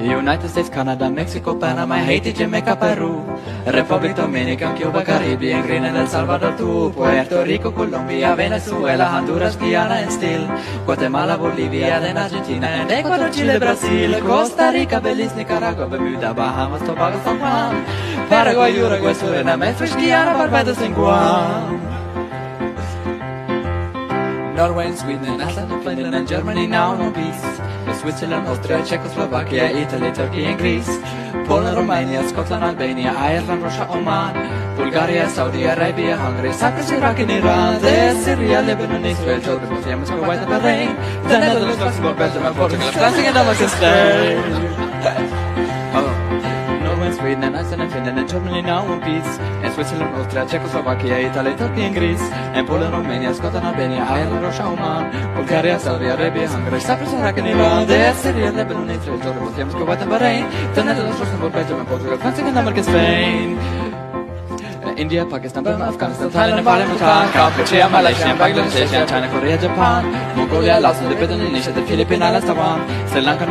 United States, Canada, Mexico, Panama, Haiti, Jamaica, Peru, Republic Dominican, Cuba, Caribbean, Grenada, El Salvador, Puerto Rico, Colombia, Venezuela, Honduras, Guyana, and still Guatemala, Bolivia, then Argentina, and Ecuador, Chile, Brazil, Costa Rica, Belize, Nicaragua, Bermuda, Bahamas, Tobago, San Juan, Paraguay, Uruguay, Suriname, French Guiana, Barbados, and Guam. Norway, Sweden, Iceland, Finland, and Germany now no peace. Switzerland, Austria, Czechoslovakia, Italy, Turkey, and Greece. Poland, Romania, Scotland, Albania, Ireland, Russia, Oman, Bulgaria, Saudi Arabia, Hungary, Cyprus, Iraq, and Iran. There's Syria, Lebanon, Israel, Jordan, Muslim, Kuwait, and Bahrain. The Netherlands, Luxembourg, Belgium, and Portugal, France, and Damascus. Sweden and Iceland and Finland and Germany now in peace. And Switzerland, Austria, Czechoslovakia, Italy, Turkey and Greece. And Poland, Romania, Scotland, Albania, Ireland, Russia, Oman, Bulgaria, Saudi Arabia, Hungary, Cyprus, Iraq, and Iran. There's Syria, Lebanon, Israel, Jordan, Muslim, Kuwait, and Bahrain. The Netherlands, Luxembourg, Belgium, and Portugal, France, and America, Spain. India, Pakistan, Burma, Afghanistan, Thailand, Nepal, Bhutan, Cambodia, Malaysia, Bangladesh, China, Korea, Japan, Mongolia, Laos, Indonesia, the Philippines, Taiwan, Sri Lanka.